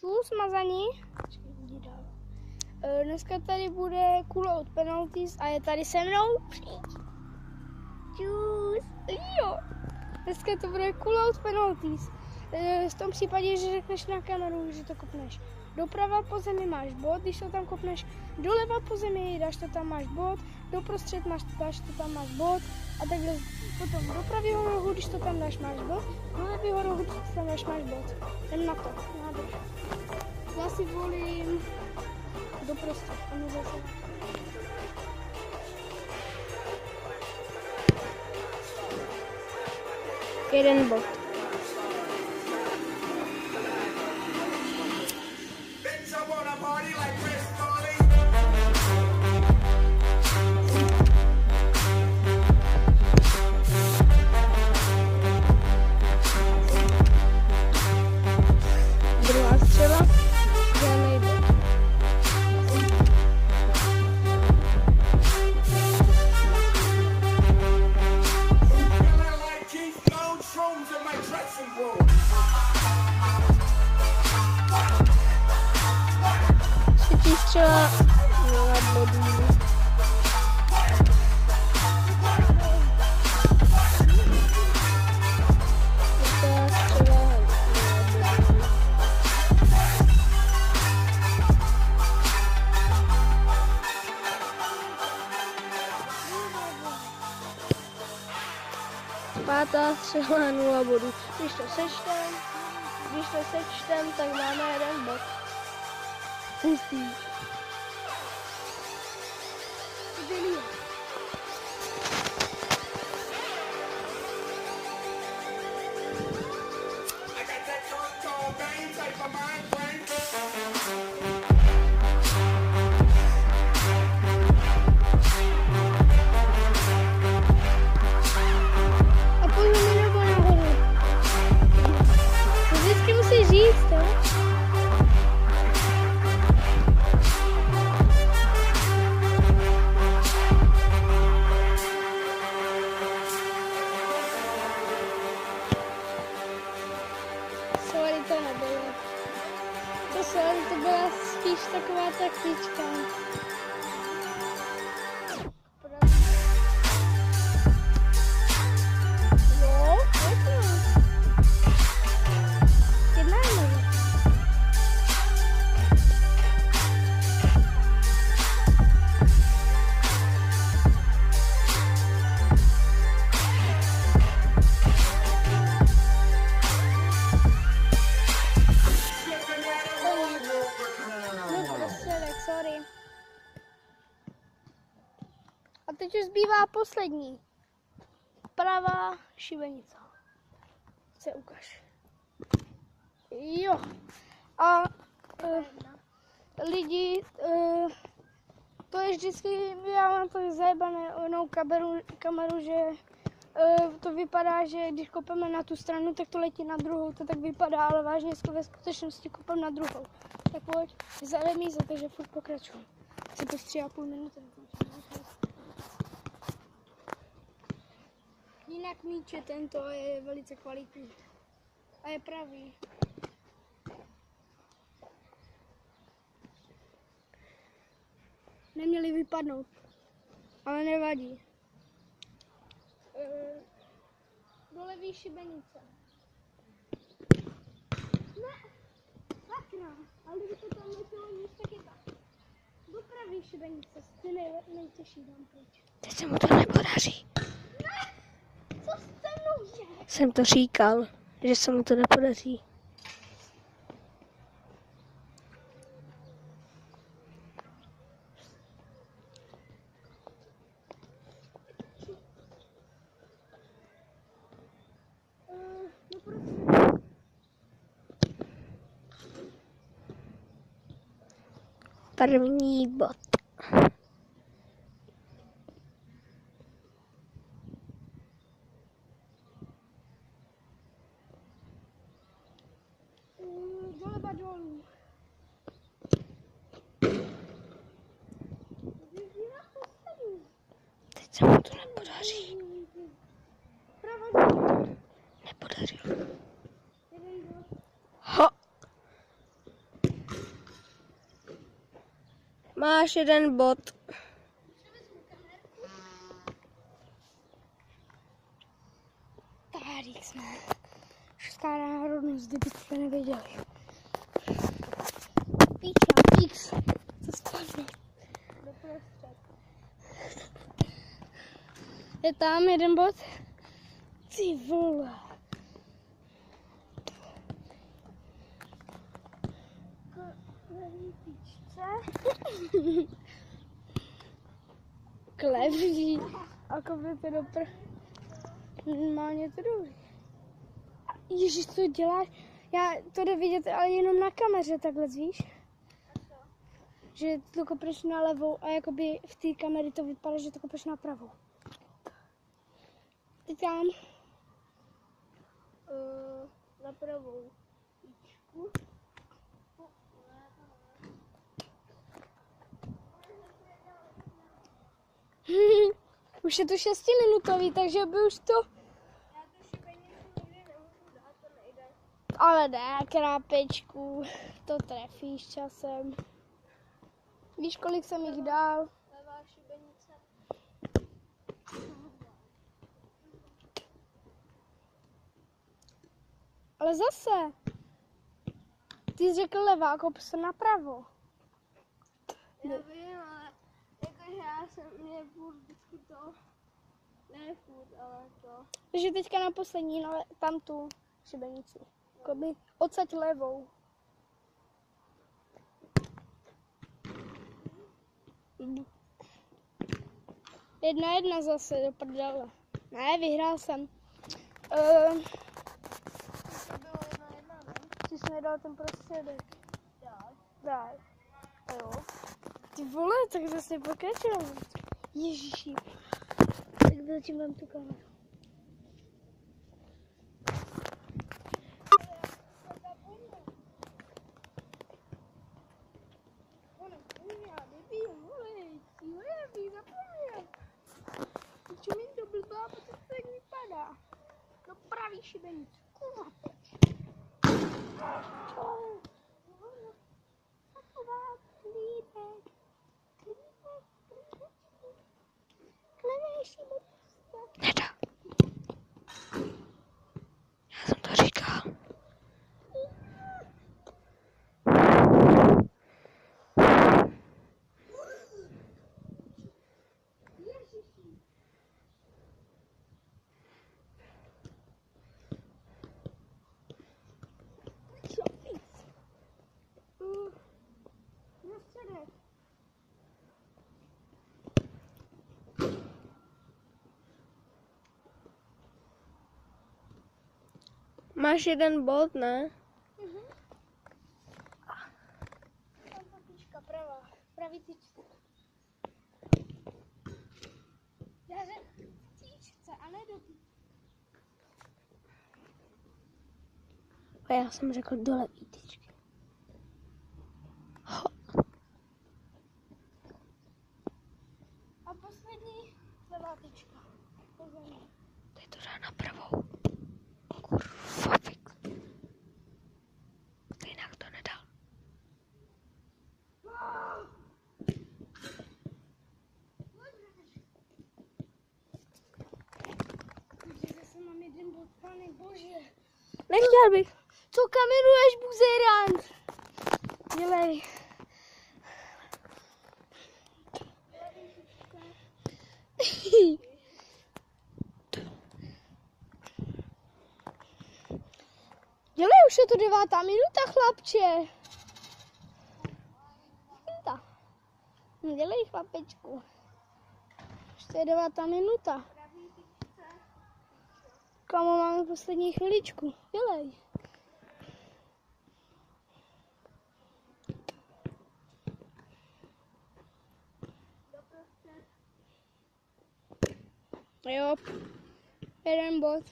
Čus, mazaní. Dneska tady bude Coolout Penalties a je tady se mnou. Čus. Jo. Dneska to bude Coolout Penalties. V tom případě, že řekneš na kameru, že to kopneš doprava po zemi, máš bod, když to tam kopneš doleva po zemi, dáš to tam, máš bod, doprostřed dáš to tam, máš bod a takhle potom do pravého rohu, když to tam dáš, máš bod, do levého rohu, když to tam dáš, máš bod. Jdem na to, nádrž. Já si volím doprostřed, a my zase. Jeden bod. Druhá střela, žádnej bod. Třetí střela, 0 bodů. Pátá střela, 0 bodů. Když to sečtem, tak máme jeden bod. Hustý. To byla spíš taková taktička. Jo, pěkně. Jednáme. Sorry. A teď už zbývá poslední. Pravá šibenice. Se ukáž. Jo. A lidi, to je vždycky, já mám to zajebanou kameru, že to vypadá, že když kopeme na tu stranu, tak to letí na druhou, to tak vypadá, ale vážně ve skutečnosti kopeme na druhou. Tak pojď, za remíze, takže furt pokračuji. Asi to 3,5 minuty. Jinak míče tento je velice kvalitní. A je pravý. Neměli vypadnout, ale nevadí. Do levý šibenice. Ne, sakra, ale kdyby to tam letělo níž, tak je tak. Do pravý šibenice, ty nejtěžší dám pryč. Teď se mu to nepodaří. Ne, co se mnou je? Jsem to říkal, že se mu to nepodaří. První bod. Doleva dolů. Teď se mu to nepodaří. Nepodařilo. Ho! Máš jeden bod. Tady jsme. Česká národnost, kdybyste nevěděli. X. Co spadne? Je tam jeden bod? Ty vole. Klevří. A kopnete do normálně to druhý. Ježiš, co děláš? Já to jde vidět, ale jenom na kameře takhle, víš? Že to kopneš na levou a jakoby v té kameře to vypadá, že to kopneš na pravou. Teď tam. Na pravou. Už je to 6minutový, takže by už to... Já to šibenici nikdy nemůžu dát, to nejde. Ale ne, krápečku, to trefíš časem. Víš, kolik jsem jich dal? Levá šibenice. Ale zase. Ty jsi řekl levá, kop se napravo. Já vím, ale jakože já jsem, mě furt vždycky to, ne furt, ale to. Takže teďka na poslední, no, tam tu šibenici. Jakoby odsaď levou. Jedna zase do prdele. Ne, vyhrál jsem. To bylo 1-1, ne? Ty jsi nedal ten prostředek. Tak. A jo. Ty vole, tak zase pokračoval. Ježiši. Tak zatím mám tu kameru. Čumím to blbá, protože to tak vypadá. No pravý šibenic. Kurva, teď. Taková klípek. Klevej šibenice. Nedá. Já jsem to říkal. Máš jeden bod, ne? Tam patička pravá. Pravý tyčce. Já řekl tyčce a ne do tyčce. A já jsem řekl do levý tyčky. A poslední levá tyčka. Teď to dá na pravou. Kurva, fik. Jinak to nedal. Zase mám jeden bod, pane bože. Nechtěl bych. Co kameruješ, buzerant? Dělej. Dělej, už je to 9. minuta, chlapče. No dělej, chlapečku. Už to je 9. minuta. Kamo, máme poslední chviličku. Dělej. Jo, jeden bod.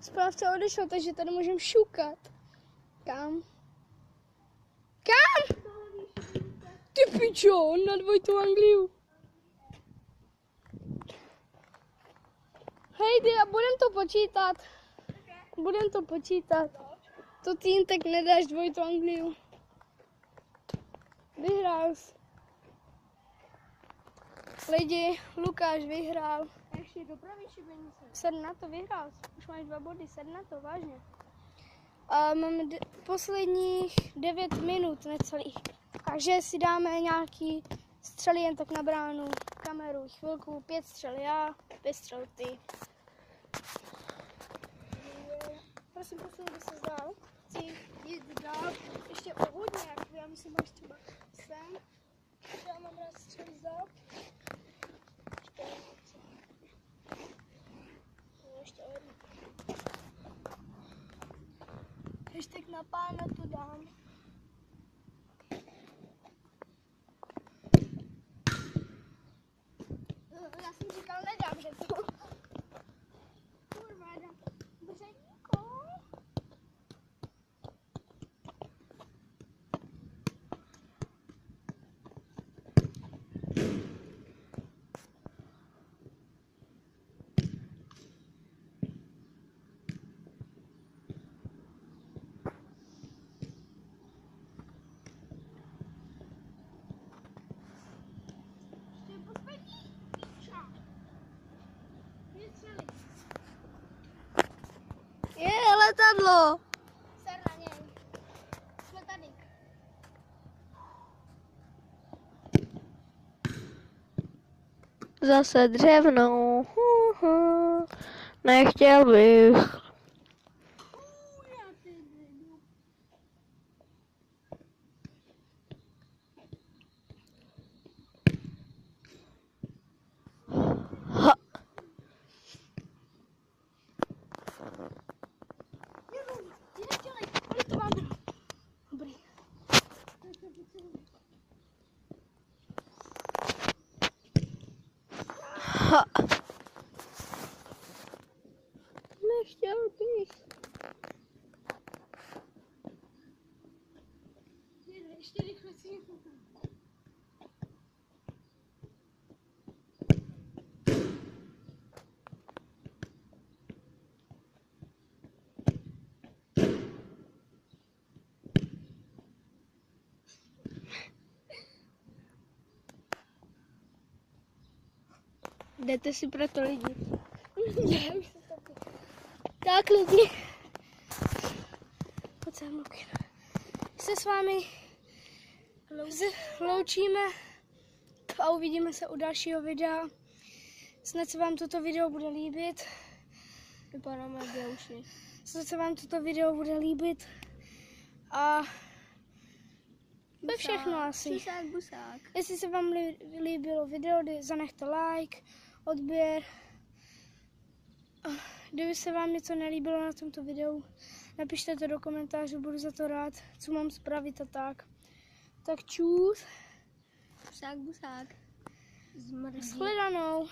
Správce odešel, takže tady můžeme šukat. Kam? Kam? Ty pičo, na dvojitou Angliu. Hej, ty, a budem to počítat. Budem to počítat. To tým, tak nedáš dvojitou Angliu. Vyhrál jsi. Lidi, Lukáš vyhrál. Ještě dopraví šibenice. 7 na to vyhrál. Už máš 2 body, 7 na to, vážně. A máme posledních 9 minut necelých. Takže si dáme nějaký střely jen tak na bránu, kameru, chvilku, 5 střel já, 5 střel ty. Prosím, by se zdál. Chci jít dál, ještě o hodně, jak já myslím, až třeba sem. Já mám rád střely zdál. Ještě o jednu. Ještě tak na pána to dám. Já jsem říkal, nedám, že to. Kurva, dám břeníko. Je letadlo. Ser na něj. Jsme tady. Zase dřevnou. Nechtěl bych. Ha. Kolik to máme? Dobrý. Ha. Nechtěl bych. Ještě rychle si něco tam. Jdete si pro to lidi. Tak lidi. Pojď sem, Luky. Se s vámi loučíme a uvidíme se u dalšího videa. Snad se vám toto video bude líbit. Vypadáme jak děuši. Snad se vám toto video bude líbit. A to je všechno asi. Busák, busák. Jestli se vám líbilo video, zanechte like, odběr. Kdyby se vám něco nelíbilo na tomto videu, napište to do komentářů, budu za to rád, co mám spravit a tak. Tak čus. Busák, busák. Zmrdí. Shledanou.